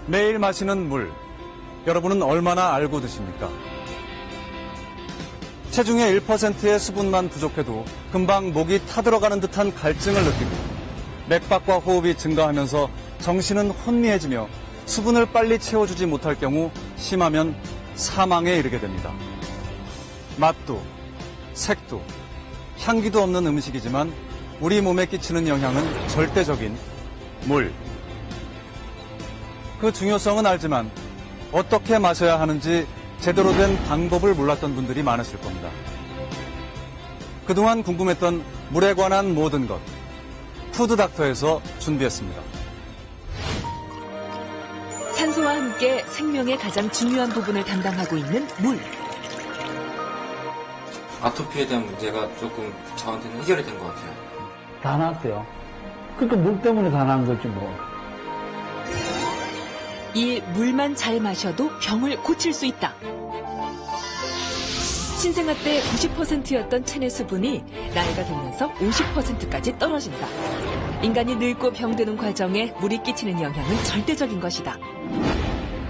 매일 마시는 물, 여러분은 얼마나 알고 드십니까? 체중의 1%의 수분만 부족해도 금방 목이 타들어가는 듯한 갈증을 느끼고 맥박과 호흡이 증가하면서 정신은 혼미해지며 수분을 빨리 채워주지 못할 경우 심하면 사망에 이르게 됩니다. 맛도, 색도, 향기도 없는 음식이지만 우리 몸에 끼치는 영향은 절대적인 물. 그 중요성은 알지만 어떻게 마셔야 하는지 제대로 된 방법을 몰랐던 분들이 많으실 겁니다. 그동안 궁금했던 물에 관한 모든 것, 푸드닥터에서 준비했습니다. 산소와 함께 생명의 가장 중요한 부분을 담당하고 있는 물. 아토피에 대한 문제가 조금 저한테는 해결이 된 것 같아요. 다 나았대요. 그러니까 물 때문에 다 나은 거지 뭐. 이 물만 잘 마셔도 병을 고칠 수 있다. 신생아 때 90%였던 체내 수분이 나이가 들면서 50%까지 떨어진다. 인간이 늙고 병드는 과정에 물이 끼치는 영향은 절대적인 것이다.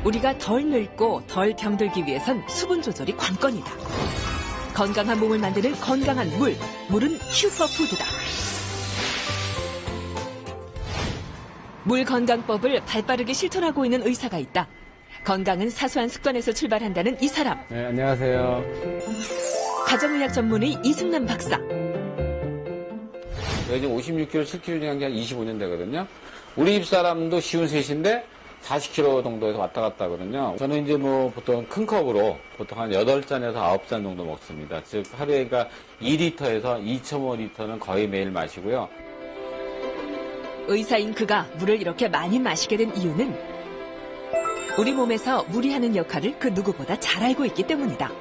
우리가 덜 늙고 덜 병들기 위해선 수분 조절이 관건이다. 건강한 몸을 만드는 건강한 물, 물은 슈퍼푸드다. 물 건강법을 발빠르게 실천하고 있는 의사가 있다. 건강은 사소한 습관에서 출발한다는 이 사람. 네, 안녕하세요. 가정의학 전문의 이승남 박사. 제가 지금 56kg, 7kg 중에 한 25년 되거든요. 우리 집 사람도 쉬운 셋인데 40kg 정도에서 왔다 갔다 하거든요. 저는 이제 뭐 보통 큰 컵으로 보통 한 8잔에서 9잔 정도 먹습니다. 즉 하루에 그러니까 2리터에서 2.5리터는 거의 매일 마시고요. 의사인 그가 물을 이렇게 많이 마시게 된 이유는 우리 몸에서 물이 하는 역할을 그 누구보다 잘 알고 있기 때문이다.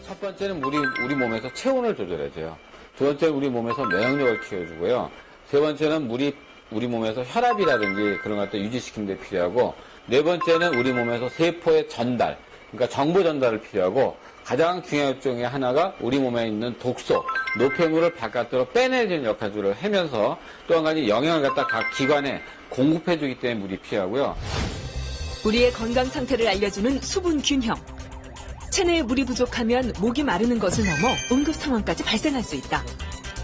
첫 번째는 우리 몸에서 체온을 조절해줘요. 두 번째는 우리 몸에서 면역력을 키워주고요. 세 번째는 물이 우리 몸에서 혈압이라든지 그런 것들 유지시키는 데 필요하고, 네 번째는 우리 몸에서 세포의 전달, 그러니까 정보 전달을 필요하고, 가장 중요한 것 중에 하나가 우리 몸에 있는 독소, 노폐물을 바깥으로 빼내주는 역할을 하면서 또 한 가지 영양을 갖다 각 기관에 공급해주기 때문에 물이 필요하고요. 우리의 건강 상태를 알려주는 수분 균형. 체내에 물이 부족하면 목이 마르는 것을 넘어 응급 상황까지 발생할 수 있다.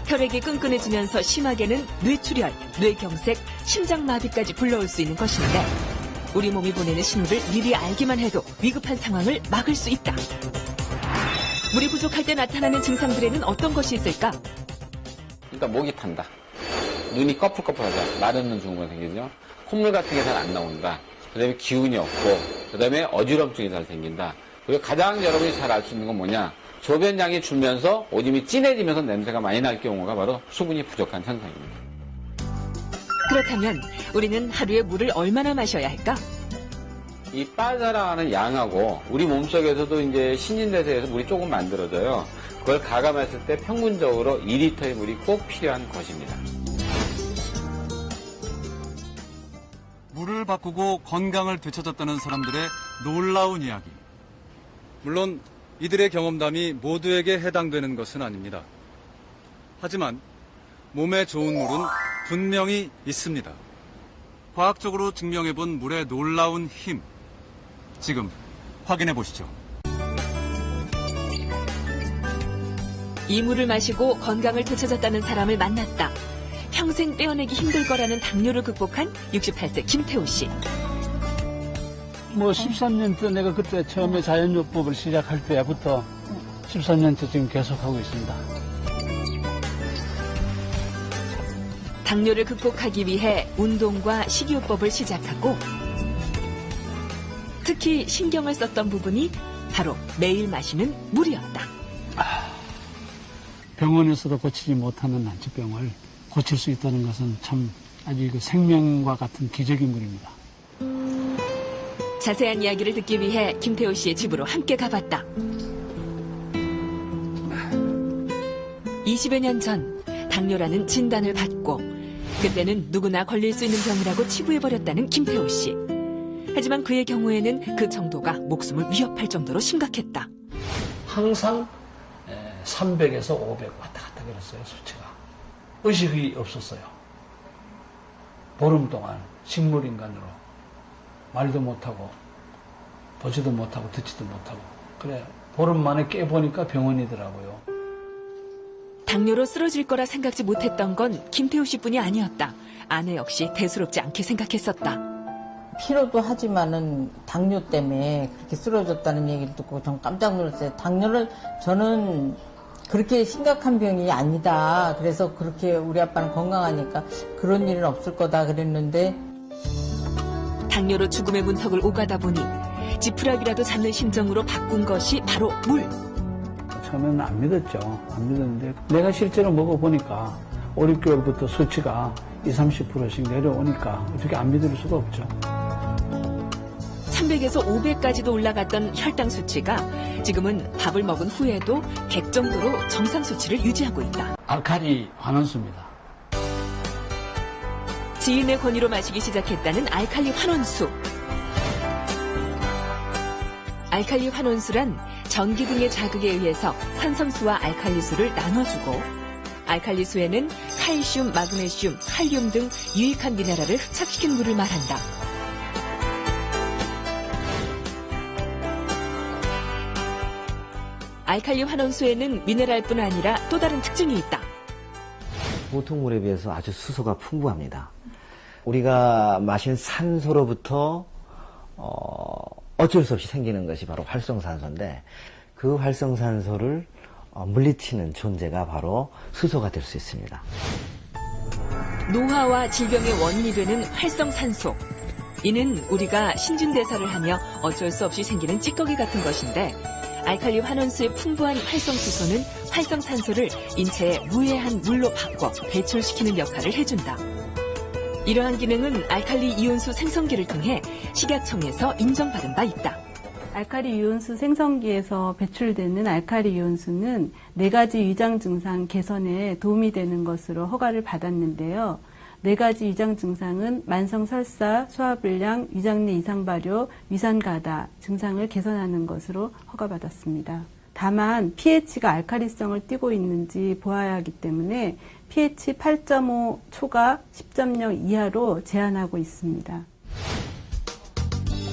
혈액이 끈끈해지면서 심하게는 뇌출혈, 뇌경색, 심장마비까지 불러올 수 있는 것인데 우리 몸이 보내는 신호를 미리 알기만 해도 위급한 상황을 막을 수 있다. 물이 부족할 때 나타나는 증상들에는 어떤 것이 있을까? 일단 목이 탄다. 눈이 꺼풀꺼풀하죠. 마르는 증후가 생기죠. 콧물 같은 게 잘 안 나온다. 그 다음에 기운이 없고, 그 다음에 어지럼증이 잘 생긴다. 그리고 가장 여러분이 잘 알 수 있는 건 뭐냐? 소변량이 줄면서 오줌이 진해지면서 냄새가 많이 날 경우가 바로 수분이 부족한 현상입니다. 그렇다면 우리는 하루에 물을 얼마나 마셔야 할까? 이 빠져나가는 양하고 우리 몸속에서도 이제 신진대사에서 물이 조금 만들어져요. 그걸 가감했을 때 평균적으로 2리터의 물이 꼭 필요한 것입니다. 물을 바꾸고 건강을 되찾았다는 사람들의 놀라운 이야기. 물론 이들의 경험담이 모두에게 해당되는 것은 아닙니다. 하지만 몸에 좋은 물은 분명히 있습니다. 과학적으로 증명해본 물의 놀라운 힘. 지금 확인해 보시죠. 이 물을 마시고 건강을 되찾았다는 사람을 만났다. 평생 떼어내기 힘들 거라는 당뇨를 극복한 68세 김태호 씨. 뭐 13년째 내가 그때 처음에 자연요법을 시작할 때부터 13년째 지금 계속하고 있습니다. 당뇨를 극복하기 위해 운동과 식이요법을 시작하고 특히 신경을 썼던 부분이 바로 매일 마시는 물이었다. 병원에서도 고치지 못하는 난치병을 고칠 수 있다는 것은 참 아주 생명과 같은 기적의 물입니다. 자세한 이야기를 듣기 위해 김태호 씨의 집으로 함께 가봤다. 20여 년 전 당뇨라는 진단을 받고 그때는 누구나 걸릴 수 있는 병이라고 치부해버렸다는 김태호 씨. 하지만 그의 경우에는 그 정도가 목숨을 위협할 정도로 심각했다. 항상 300에서 500 왔다 갔다 그랬어요, 수치가. 의식이 없었어요. 보름 동안 식물인간으로. 말도 못하고 보지도 못하고 듣지도 못하고 그래 보름 만에 깨보니까 병원이더라고요. 당뇨로 쓰러질 거라 생각지 못했던 건 김태우 씨뿐이 아니었다. 아내 역시 대수롭지 않게 생각했었다. 피로도 하지만은 당뇨 때문에 그렇게 쓰러졌다는 얘기를 듣고 전 깜짝 놀랐어요. 당뇨를 저는 그렇게 심각한 병이 아니다. 그래서 그렇게 우리 아빠는 건강하니까 그런 일은 없을 거다 그랬는데 당뇨로 죽음의 문턱을 오가다 보니 지푸라기라도 잡는 심정으로 바꾼 것이 바로 물. 처음에는 안 믿었죠. 안 믿었는데 내가 실제로 먹어보니까 5, 6개월부터 수치가 20, 30%씩 내려오니까 어떻게 안 믿을 수가 없죠. 300에서 500까지도 올라갔던 혈당 수치가 지금은 밥을 먹은 후에도 100 정도로 정상 수치를 유지하고 있다. 알칼리 환원수입니다. 지인의 권유로 마시기 시작했다는 알칼리 환원수. 알칼리 환원수란 전기 등의 자극에 의해서 산성수와 알칼리수를 나눠주고 알칼리수에는 칼슘, 마그네슘, 칼륨 등 유익한 미네랄을 흡착시킨 물을 말한다. 알칼리 환원수에는 미네랄뿐 아니라 또 다른 특징이 있다. 보통 물에 비해서 아주 수소가 풍부합니다. 우리가 마신 산소로부터 어쩔 수 없이 생기는 것이 바로 활성산소인데 그 활성산소를 물리치는 존재가 바로 수소가 될 수 있습니다. 노화와 질병의 원인이 되는 활성산소. 이는 우리가 신진대사를 하며 어쩔 수 없이 생기는 찌꺼기 같은 것인데 알칼리 환원수의 풍부한 활성수소는 활성산소를 인체에 무해한 물로 바꿔 배출시키는 역할을 해준다. 이러한 기능은 알칼리 이온수 생성기를 통해 식약청에서 인정받은 바 있다. 알칼리 이온수 생성기에서 배출되는 알칼리 이온수는 4가지 위장 증상 개선에 도움이 되는 것으로 허가를 받았는데요. 4가지 위장 증상은 만성 설사, 소화불량, 위장 내 이상 발효, 위산 가다 증상을 개선하는 것으로 허가받았습니다. 다만 pH가 알칼리성을 띠고 있는지 보아야 하기 때문에 pH 8.5 초과 10.0 이하로 제한하고 있습니다.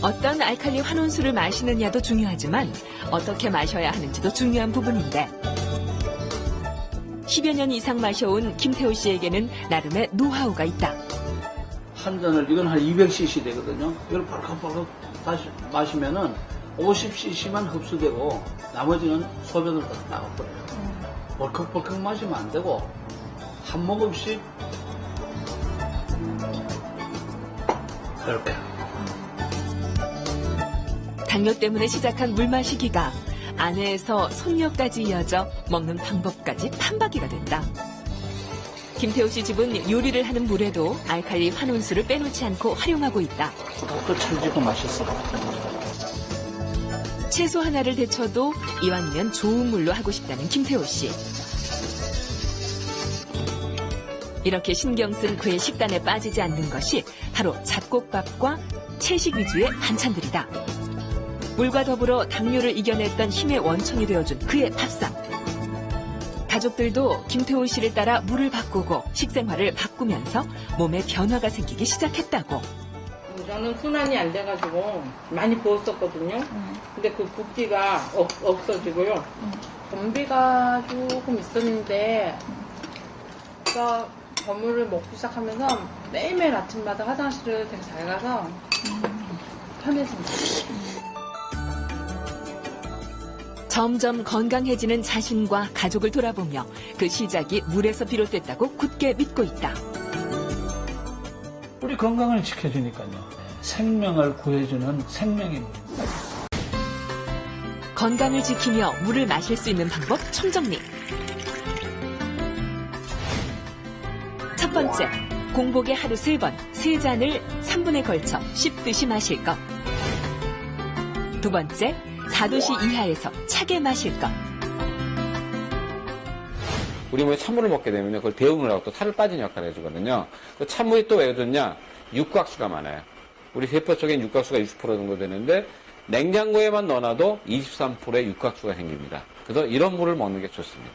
어떤 알칼리 환원수를 마시느냐도 중요하지만 어떻게 마셔야 하는지도 중요한 부분인데 10여 년 이상 마셔온 김태우 씨에게는 나름의 노하우가 있다. 한 잔을 이건 한 200cc 되거든요. 이걸 벌컥벌컥 다시 마시면은 50cc만 흡수되고 나머지는 소변으로 다 나가버려요. 벌컥벌컥 마시면 안 되고 한 모금씩 이렇게. 당뇨 때문에 시작한 물 마시기가 아내에서 손녀까지 이어져 먹는 방법까지 판박이가 됐다. 김태우 씨 집은 요리를 하는 물에도 알칼리 환원수를 빼놓지 않고 활용하고 있다. 또 찰지고 맛있어. 채소 하나를 데쳐도 이왕이면 좋은 물로 하고 싶다는 김태우 씨. 이렇게 신경 쓴 그의 식단에 빠지지 않는 것이 바로 잡곡밥과 채식 위주의 반찬들이다. 물과 더불어 당뇨를 이겨냈던 힘의 원천이 되어준 그의 밥상. 가족들도 김태우 씨를 따라 물을 바꾸고 식생활을 바꾸면서 몸에 변화가 생기기 시작했다고. 저는 순환이 안 돼가지고 많이 부었었거든요. 근데 그 붓기가 없어지고요. 변비가 조금 있었는데 제가 버물을 먹기 시작하면서 매일매일 아침마다 화장실을 되게 잘 가서 편해집니다. 점점 건강해지는 자신과 가족을 돌아보며 그 시작이 물에서 비롯됐다고 굳게 믿고 있다. 우리 건강을 지켜주니까요. 생명을 구해주는 생명입니다. 건강을 지키며 물을 마실 수 있는 방법 총정리. 첫 번째, 공복에 하루 3번, 3잔을 3분에 걸쳐 씹듯이 마실 것. 두 번째, 4도씨 이하에서 차게 마실 것. 우리 몸에 찬물을 먹게 되면 그걸 데우느라고 하고 또 살을 빠지는 역할을 해주거든요. 그 찬물이 또 왜 좋냐? 육각수가 많아요. 우리 세포 속엔 육각수가 60% 정도 되는데 냉장고에만 넣어놔도 23%의 육각수가 생깁니다. 그래서 이런 물을 먹는 게 좋습니다.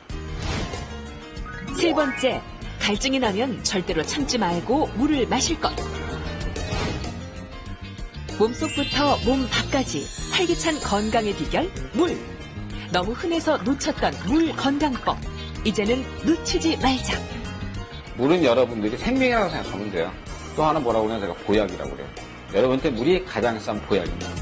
세 번째, 갈증이 나면 절대로 참지 말고 물을 마실 것. 몸속부터 몸 밖까지 활기찬 건강의 비결 물. 너무 흔해서 놓쳤던 물 건강법. 이제는 놓치지 말자. 물은 여러분들이 생명이라고 생각하면 돼요. 또 하나 뭐라고 그러냐, 제가 보약이라고 그래요. 여러분한테 물이 가장 싼 보약입니다.